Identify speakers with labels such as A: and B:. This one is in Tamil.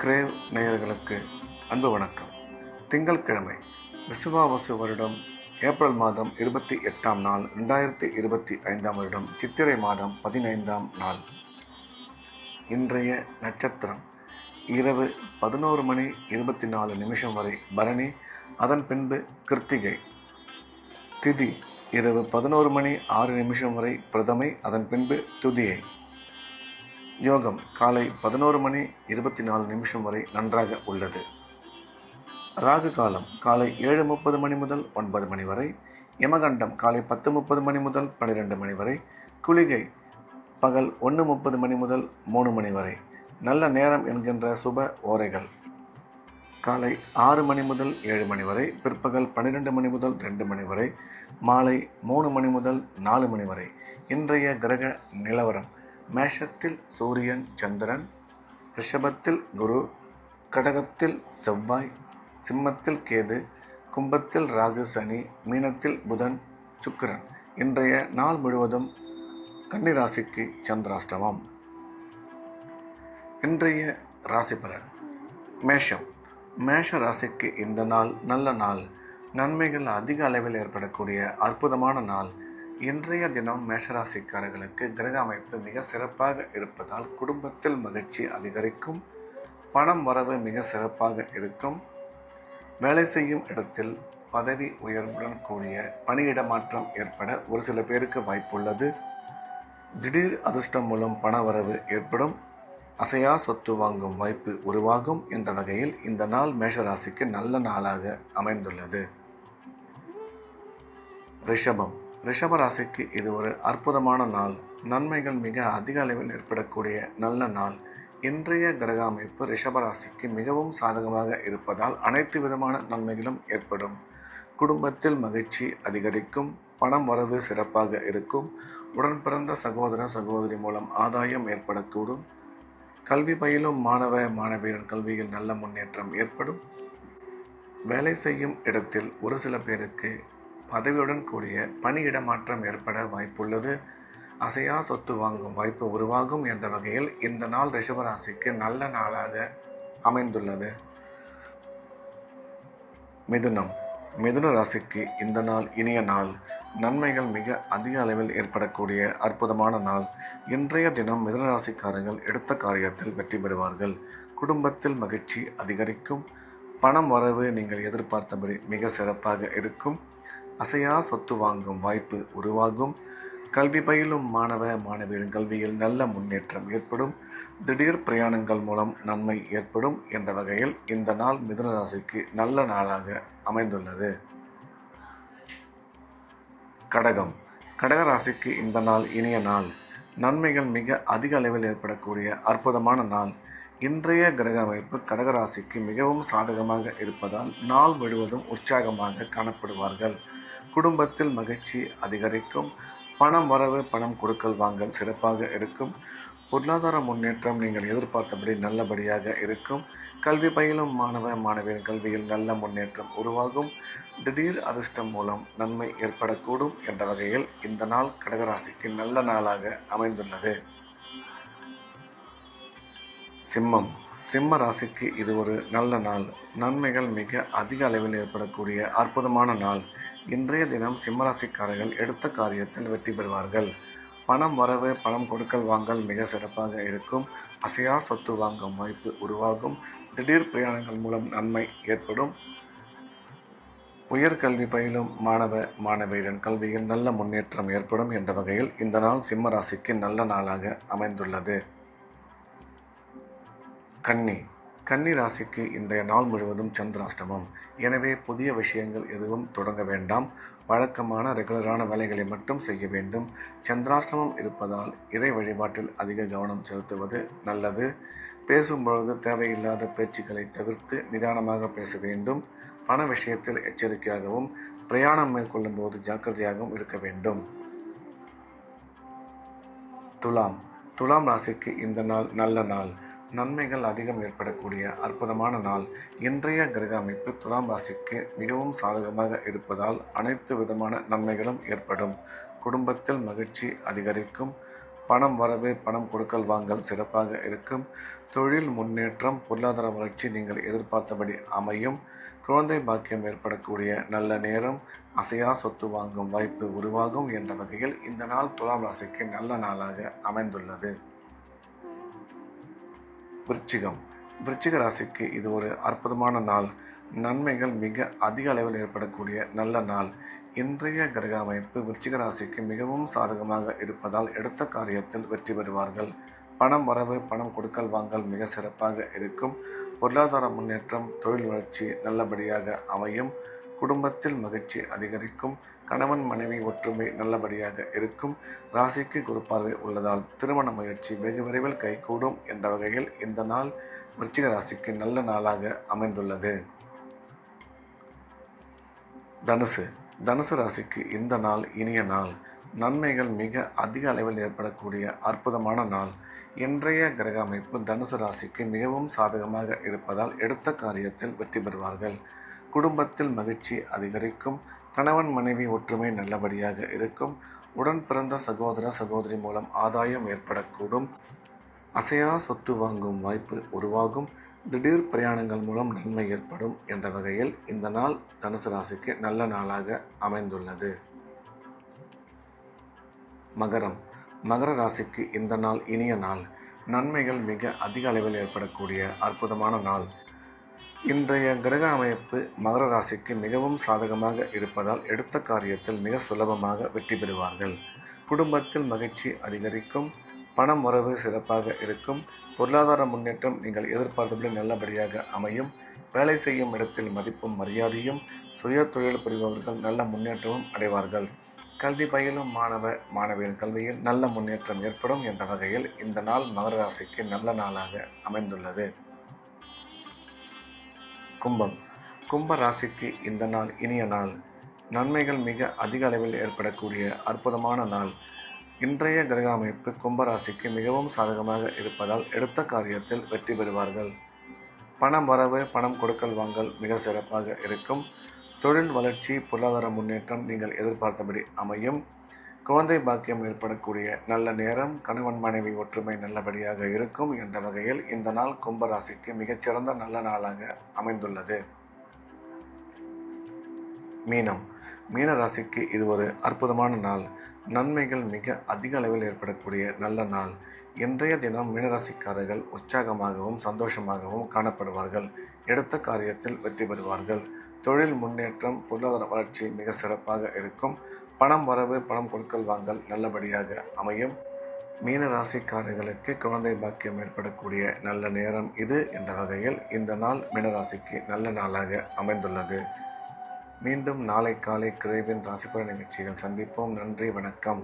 A: கிரேவ் நேயர்களுக்கு அன்பு வணக்கம். திங்கட்கிழமை விசுவாவசு வருடம் ஏப்ரல் மாதம் 28ஆம் நாள் 2025ஆம் வருடம் சித்திரை மாதம் 15ஆம் நாள். இன்றைய நட்சத்திரம் இரவு 11:24 வரை பரணி, அதன் பின்பு கிருத்திகை. திதி இரவு 11:06 வரை பிரதமை, அதன் பின்பு துதியை. யோகம் காலை 11:24 வரை நன்றாக உள்ளது. ராகு காலம் காலை 7:30 மணி முதல் 9 மணி வரை. யமகண்டம் காலை 10:30 மணி முதல் 12 மணி வரை. குளிகை பகல் 1:30 மணி முதல் 3 மணி வரை. நல்ல நேரம் என்கின்ற சுப ஓரைகள் காலை 6 மணி முதல் 7 மணி வரை, பிற்பகல் 12 மணி முதல் 2 மணி வரை, மாலை 3 மணி முதல் 4 மணி வரை. இன்றைய கிரக நிலவரம்: மேஷத்தில் சூரியன் சந்திரன், ரிஷபத்தில் குரு, கடகத்தில் செவ்வாய், சிம்மத்தில் கேது, கும்பத்தில் ராகு சனி, மீனத்தில் புதன் சுக்கிரன். இன்றைய நாள் முழுவதும் கன்னிராசிக்கு சந்திராஷ்டமம். இன்றைய ராசி பலன்: மேஷம். மேஷ ராசிக்கு இந்த நாள் நல்ல நாள். நன்மைகள் அதிக அளவில் ஏற்படக்கூடிய அற்புதமான நாள். இன்றைய தினம் மேஷராசிக்காரர்களுக்கு கிரக அமைப்பு மிக சிறப்பாக இருப்பதால் குடும்பத்தில் மகிழ்ச்சி அதிகரிக்கும். பணம் வரவு மிக சிறப்பாக இருக்கும். வேலை செய்யும் இடத்தில் பதவி உயர்வுடன் கூடிய பணியிட மாற்றம் ஏற்பட ஒரு சில பேருக்கு வாய்ப்புள்ளது. திடீர் அதிர்ஷ்டம் மூலம் பண வரவு ஏற்படும். அசையா சொத்து வாங்கும் வாய்ப்பு உருவாகும். என்ற வகையில் இந்த நாள் மேஷராசிக்கு நல்ல நாளாக அமைந்துள்ளது. ரிஷபம். ரிஷபராசிக்கு இது ஒரு அற்புதமான நாள். நன்மைகள் மிக அதிக அளவில் ஏற்படக்கூடிய நல்ல நாள். இன்றைய கிரக அமைப்பு ரிஷபராசிக்கு மிகவும் சாதகமாக இருப்பதால் அனைத்து விதமான நன்மைகளும் ஏற்படும். குடும்பத்தில் மகிழ்ச்சி அதிகரிக்கும். பணம் வரவு சிறப்பாக இருக்கும். உடன் பிறந்த சகோதர சகோதரி மூலம் ஆதாயம் ஏற்படக்கூடும். கல்வி பயிலும் மாணவ மாணவியரின் கல்வியில் நல்ல முன்னேற்றம் ஏற்படும். வேலை செய்யும் இடத்தில் ஒரு சில பேருக்கு பதவியுடன் கூடிய பணியிட மாற்றம் ஏற்பட வாய்ப்புள்ளது. அசையா சொத்து வாங்கும் வாய்ப்பு உருவாகும். என்ற வகையில் இந்த நாள் ரிஷபராசிக்கு நல்ல நாளாக அமைந்துள்ளது. மிதுனம். மிதுன ராசிக்கு இந்த நாள் இனிய நாள். நன்மைகள் மிக அதிக அளவில் ஏற்படக்கூடிய அற்புதமான நாள். இன்றைய தினம் மிதுன ராசிக்காரர்கள் எடுத்த காரியத்தில் வெற்றி பெறுவார்கள். குடும்பத்தில் மகிழ்ச்சி அதிகரிக்கும். பணம் வரவு நீங்கள் எதிர்பார்த்தபடி மிக சிறப்பாக இருக்கும். அசையா சொத்து வாங்கும் வாய்ப்பு உருவாகும். கல்வி பயிலும் மாணவ மாணவியரின் கல்வியில் நல்ல முன்னேற்றம் ஏற்படும். திடீர் பிரயாணங்கள் மூலம் நன்மை ஏற்படும். என்ற வகையில் இந்த நாள் மிதுன ராசிக்கு நல்ல நாளாக அமைந்துள்ளது. கடகம். கடக ராசிக்கு இந்த நாள் இனிய நாள். நன்மைகள் மிக அதிக அளவில் ஏற்படக்கூடிய அற்புதமான நாள். இன்றைய கிரக அமைப்பு கடகராசிக்கு மிகவும் சாதகமாக இருப்பதால் நாள் முழுவதும் உற்சாகமாக காணப்படுவார்கள். குடும்பத்தில் மகிழ்ச்சி அதிகரிக்கும். பணம் வரவு பணம் கொடுக்கல் வாங்கல் சிறப்பாக இருக்கும். பொருளாதார முன்னேற்றம் நீங்கள் எதிர்பார்த்தபடி நல்லபடியாக இருக்கும். கல்வி பயிலும் மாணவ மாணவியர் கல்வியில் நல்ல முன்னேற்றம் உருவாகும். திடீர் அதிர்ஷ்டம் மூலம் நன்மை ஏற்படக்கூடும். என்ற வகையில் இந்த நாள் கடகராசிக்கு நல்ல நாளாக அமைந்துள்ளது. சிம்மம். சிம்ம ராசிக்கு இது ஒரு நல்ல நாள். நன்மைகள் மிக அதிக அளவில் ஏற்படக்கூடிய அற்புதமான நாள். இன்றைய தினம் சிம்மராசிக்காரர்கள் எடுத்த காரியத்தில் வெற்றி பெறுவார்கள். பணம் வரவு பணம் கொடுக்கல் வாங்கல் மிக சிறப்பாக இருக்கும். அசையா சொத்து வாங்கும் வாய்ப்பு உருவாகும். திடீர் பிரயாணங்கள் மூலம் நன்மை ஏற்படும். உயர்கல்வி பயிலும் மாணவ மாணவியரின் கல்வியில் நல்ல முன்னேற்றம் ஏற்படும். என்ற வகையில் இந்த நாள் சிம்ம ராசிக்கு நல்ல நாளாக அமைந்துள்ளது. கன்னி. கன்னி ராசிக்கு இன்றைய நாள் முழுவதும் சந்திராஷ்டமம். எனவே புதிய விஷயங்கள் எதுவும் தொடங்க வேண்டாம். வழக்கமான ரெகுலரான வேலைகளை மட்டும் செய்ய வேண்டும். சந்திராஷ்டமம் இருப்பதால் இறை வழிபாட்டில் அதிக கவனம் செலுத்துவது நல்லது. பேசும்பொழுது தேவையில்லாத பேச்சுக்களை தவிர்த்து நிதானமாக பேச வேண்டும். பண விஷயத்தில் எச்சரிக்கையாகவும் பிரயாணம் மேற்கொள்ளும் போது ஜாக்கிரதையாகவும் இருக்க வேண்டும். துலாம். துலாம் ராசிக்கு இந்த நாள் நல்ல நாள். நன்மைகள் அதிகம் ஏற்படக்கூடிய அற்புதமான நாள். இன்றைய கிரக அமைப்பு துலாம் ராசிக்கு மிகவும் சாதகமாக இருப்பதால் அனைத்து விதமான நன்மைகளும் ஏற்படும். குடும்பத்தில் மகிழ்ச்சி அதிகரிக்கும். பணம் வரவு, பணம் கொடுக்கல் வாங்கல் சிறப்பாக இருக்கும். தொழில் முன்னேற்றம், பொருளாதார வளர்ச்சி நீங்கள் எதிர்பார்த்தபடி அமையும். குழந்தை பாக்கியம் ஏற்படக்கூடிய நல்ல நேரம். அசையா சொத்து வாங்கும் வாய்ப்பு உருவாகும் என்ற வகையில் இந்த நாள் துலாம் ராசிக்கு நல்ல நாளாக அமைந்துள்ளது. விருச்சிகம். விருச்சிக ராசிக்கு இது ஒரு அற்புதமான நாள். நன்மைகள் மிக அதிக அளவில் ஏற்படக்கூடிய நல்ல நாள். இன்றைய கிரக அமைப்பு விருச்சிக ராசிக்கு மிகவும் சாதகமாக இருப்பதால் எடுத்த காரியத்தில் வெற்றி பெறுவார்கள். பணம் வரவு, பணம் கொடுக்கல் வாங்கல் மிக சிறப்பாக இருக்கும். பொருளாதார முன்னேற்றம், தொழில் வளர்ச்சி நல்லபடியாக அமையும். குடும்பத்தில் மகிழ்ச்சி அதிகரிக்கும். கணவன் மனைவி ஒற்றுமை நல்லபடியாக இருக்கும். ராசிக்கு குரு பார்வை உள்ளதால் திருமண முயற்சி வெகு விரைவில் கைகூடும் என்ற வகையில் இந்த நாள் விருச்சிக ராசிக்கு நல்ல நாளாக அமைந்துள்ளது. தனுசு. தனுசு ராசிக்கு இந்த நாள் இனிய நாள். நன்மைகள் மிக அதிக அளவில் ஏற்படக்கூடிய அற்புதமான நாள். இன்றைய கிரக அமைப்பு தனுசு ராசிக்கு மிகவும் சாதகமாக இருப்பதால் எடுத்த காரியத்தில் வெற்றி பெறுவார்கள். குடும்பத்தில் மகிழ்ச்சி அதிகரிக்கும். கணவன் மனைவி ஒற்றுமை நல்லபடியாக இருக்கும். உடன் பிறந்த சகோதர சகோதரி மூலம் ஆதாயம் ஏற்படக்கூடும். அசையா சொத்து வாங்கும் வாய்ப்பு உருவாகும். திடீர் பிரயாணங்கள் மூலம் நன்மை ஏற்படும் என்ற வகையில் இந்த நாள் தனுசு ராசிக்கு நல்ல நாளாக அமைந்துள்ளது. மகரம். மகர ராசிக்கு இந்த நாள் இனிய நாள். நன்மைகள் மிக அதிக அளவில் ஏற்படக்கூடிய அற்புதமான நாள். இன்றைய கிரக அமைப்பு மகர ராசிக்கு மிகவும் சாதகமாக இருப்பதால் எடுத்த காரியத்தில் மிக சுலபமாக வெற்றி பெறுவார்கள். குடும்பத்தில் மகிழ்ச்சி அதிகரிக்கும். பணம் வரவு சிறப்பாக இருக்கும். பொருளாதார முன்னேற்றம் நீங்கள் எதிர்பார்த்தபடி நல்லபடியாக அமையும். வேலை செய்யும் இடத்தில் மதிப்பும் மரியாதையும். சுய தொழில் புரிபவர்கள் நல்ல முன்னேற்றமும் அடைவார்கள். கல்வி பயிலும் மாணவியின் கல்வியில் நல்ல முன்னேற்றம் ஏற்படும் என்ற வகையில் இந்த நாள் மகர ராசிக்கு நல்ல நாளாக அமைந்துள்ளது. கும்பம். கும்ப ராசிக்கு இந்த நாள் இனிய நாள். நன்மைகள் மிக அதிக அளவில் ஏற்படக்கூடிய அற்புதமான நாள். இன்றைய கிரக அமைப்பு கும்பராசிக்கு மிகவும் சாதகமாக இருப்பதால் எடுத்த காரியத்தில் வெற்றி பெறுவார்கள். பணம் வரவு, பணம் கொடுக்கல் வாங்கல் மிக சிறப்பாக இருக்கும். தொழில் வளர்ச்சி, பொருளாதார முன்னேற்றம் நீங்கள் எதிர்பார்த்தபடி அமையும். குழந்தை பாக்கியம் ஏற்படக்கூடிய நல்ல நேரம். கணவன் மனைவி ஒற்றுமை நல்லபடியாக இருக்கும் என்ற வகையில் இந்த நாள் கும்பராசிக்கு மிகச்சிறந்த நல்ல நாளாக அமைந்துள்ளது. மீனம். மீன ராசிக்கு இது ஒரு அற்புதமான நாள். நன்மைகள் மிக அதிக அளவில் ஏற்படக்கூடிய நல்ல நாள். இன்றைய தினம் மீனராசிக்காரர்கள் உற்சாகமாகவும் சந்தோஷமாகவும் காணப்படுவார்கள். எடுத்த காரியத்தில் வெற்றி பெறுவார்கள். தொழில் முன்னேற்றம், பொருளாதார வளர்ச்சி மிக சிறப்பாக இருக்கும். பணம் வரவு, பணம் கொடுக்கல் வாங்கல் நல்லபடியாக அமையும். மீன ராசிக்காரர்களுக்கு குழந்தை பாக்கியம் ஏற்படக்கூடிய நல்ல நேரம் இது என்ற வகையில் இந்த நாள் மீனராசிக்கு நல்ல நாளாக அமைந்துள்ளது. மீண்டும் நாளை காலை கிரேவின் ராசிபலன் நிகழ்ச்சியில் சந்திப்போம். நன்றி, வணக்கம்.